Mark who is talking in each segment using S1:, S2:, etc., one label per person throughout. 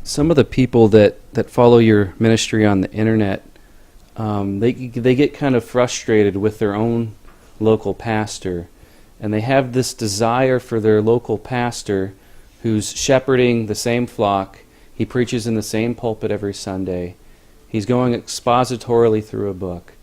S1: some of the people that follow your ministry on the internet, they get kind of frustrated with their own local pastor, and they have this desire for their local pastor who's shepherding the same flock. He preaches in the same pulpit every Sunday. He's going expositorily through a book.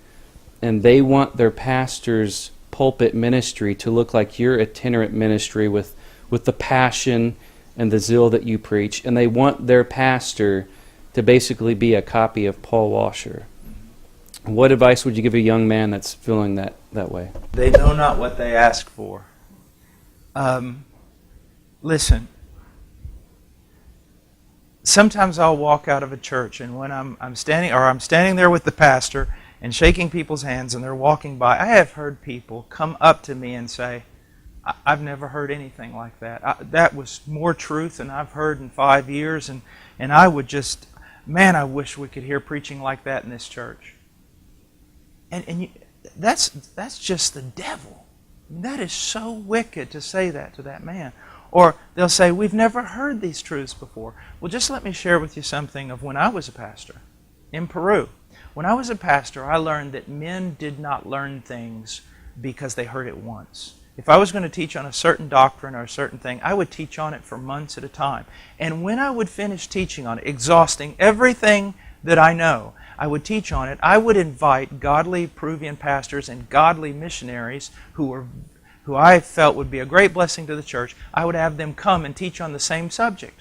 S1: And they want their pastor's pulpit ministry to look like your itinerant ministry with the passion and the zeal that you preach. And they want their pastor to basically be a copy of Paul Washer. What advice would you give a young man that's feeling that way?
S2: They know not what they ask for. Listen, sometimes I'll walk out of a church, and when I'm standing there with the pastor and shaking people's hands, and they're walking by, I have heard people come up to me and say, I've never heard anything like that. That was more truth than I've heard in 5 years, and I would just, man, I wish we could hear preaching like that in this church. And that's just the devil. That is so wicked to say that to that man. Or they'll say, we've never heard these truths before. Well, just let me share with you something of when I was a pastor in Peru. When I was a pastor, I learned that men did not learn things because they heard it once. If I was going to teach on a certain doctrine or a certain thing, I would teach on it for months at a time. And when I would finish teaching on it, exhausting everything that I know, I would teach on it. I would invite godly Peruvian pastors and godly missionaries who I felt would be a great blessing to the church. I would have them come and teach on the same subject.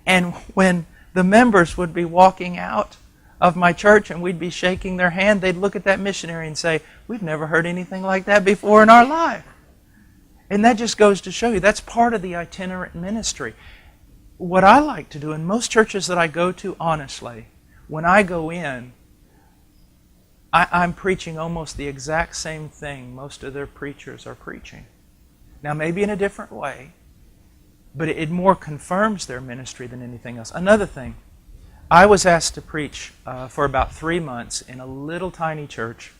S2: And when the members would be walking out of my church and we'd be shaking their hand, they'd look at that missionary and say, we've never heard anything like that before in our life. And that just goes to show you, that's part of the itinerant ministry. What I like to do in most churches that I go to, honestly, when I go in, I'm preaching almost the exact same thing most of their preachers are preaching. Now, maybe in a different way, but it more confirms their ministry than anything else. Another thing, I was asked to preach for about 3 months in a little tiny church,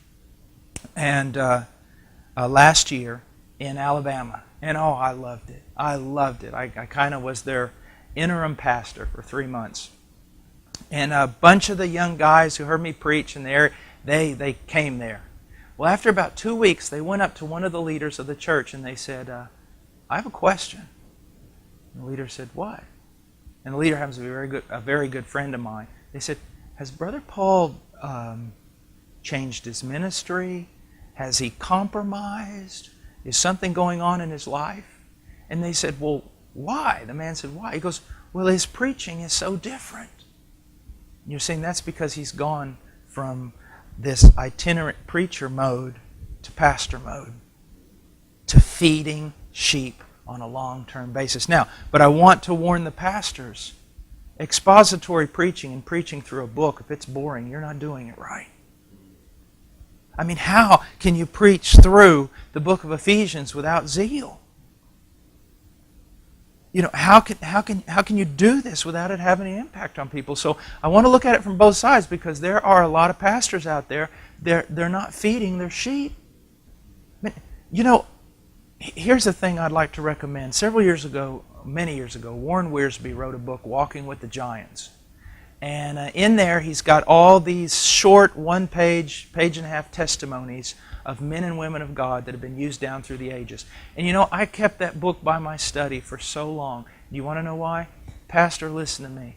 S2: and last year in Alabama. And oh, I loved it. I loved it. I kind of was their interim pastor for 3 months. And a bunch of the young guys who heard me preach in there, they came there. Well, after about 2 weeks, they went up to one of the leaders of the church and they said, I have a question. And the leader said, what? And the leader happens to be a very good friend of mine. They said, has Brother Paul changed his ministry? Has he compromised? Is something going on in his life? And they said, well, why? The man said, why? He goes, well, his preaching is so different. You're saying that's because he's gone from this itinerant preacher mode to pastor mode, to feeding sheep on a long-term basis. Now, but I want to warn the pastors, expository preaching and preaching through a book, if it's boring, you're not doing it right. I mean, how can you preach through the book of Ephesians without zeal? You know, how can you do this without it having an impact on people? So I want to look at it from both sides, because there are a lot of pastors out there, they're not feeding their sheep. I mean, you know, here's the thing I'd like to recommend. Several years ago, many years ago, Warren Wiersbe wrote a book, Walking with the Giants. And in there, he's got all these short, page and a half testimonies of men and women of God that have been used down through the ages. And you know, I kept that book by my study for so long. You want to know why? Pastor, listen to me.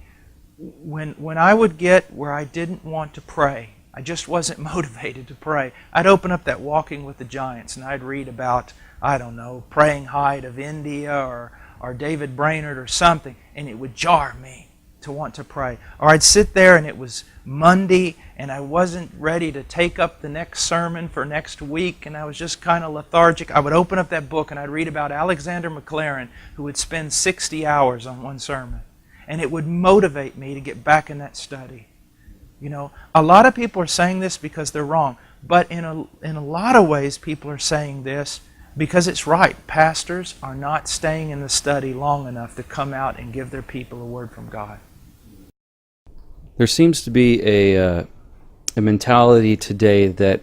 S2: When I would get where I didn't want to pray, I just wasn't motivated to pray, I'd open up that Walking with the Giants and I'd read about, I don't know, Praying Hyde of India or David Brainerd or something, and it would jar me to want to pray. Or I'd sit there and it was Monday and I wasn't ready to take up the next sermon for next week, and I was just kind of lethargic. I would open up that book and I'd read about Alexander McLaren, who would spend 60 hours on one sermon. And it would motivate me to get back in that study. You know, a lot of people are saying this because they're wrong, but in a lot of ways people are saying this because it's right. Pastors are not staying in the study long enough to come out and give their people a word from God.
S1: There seems to be a mentality today that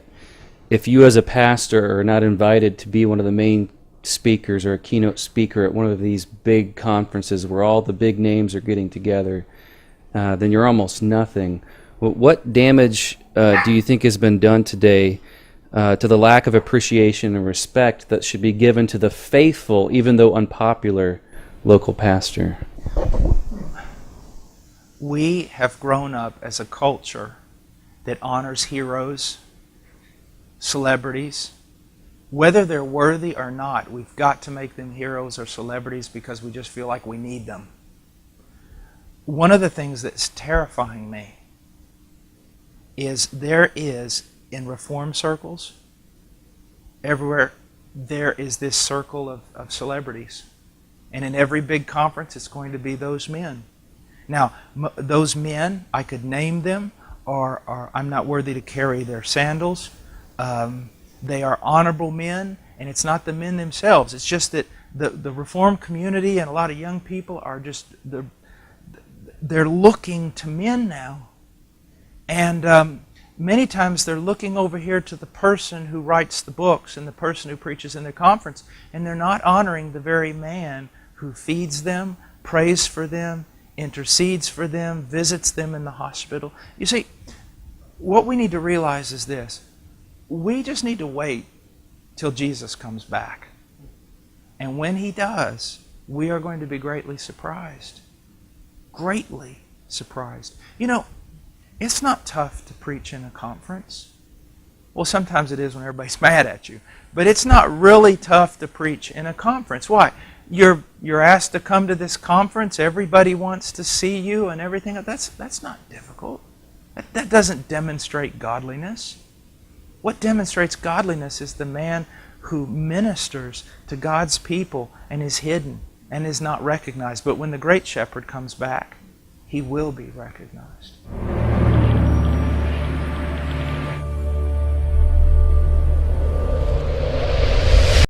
S1: if you as a pastor are not invited to be one of the main speakers or a keynote speaker at one of these big conferences where all the big names are getting together, then you're almost nothing. What damage do you think has been done today to the lack of appreciation and respect that should be given to the faithful, even though unpopular, local pastor?
S2: We have grown up as a culture that honors heroes, celebrities. Whether they're worthy or not, we've got to make them heroes or celebrities because we just feel like we need them. One of the things that's terrifying me is there is, in reform circles, everywhere, there is this circle of celebrities. And in every big conference, it's going to be those men. Now, those men, I could name them, or I'm not worthy to carry their sandals. They are honorable men, and it's not the men themselves. It's just that the Reformed community and a lot of young people are just, they're looking to men now. And many times they're looking over here to the person who writes the books and the person who preaches in their conference, and they're not honoring the very man who feeds them, prays for them, intercedes for them, visits them in the hospital. You see, what we need to realize is this. We just need to wait till Jesus comes back. And when He does, we are going to be greatly surprised. Greatly surprised. You know, it's not tough to preach in a conference. Well, sometimes it is when everybody's mad at you. But it's not really tough to preach in a conference. Why? You're asked to come to this conference. Everybody wants to see you and everything. That's not difficult. That doesn't demonstrate godliness. What demonstrates godliness is the man who ministers to God's people and is hidden and is not recognized. But when the great shepherd comes back, he will be recognized.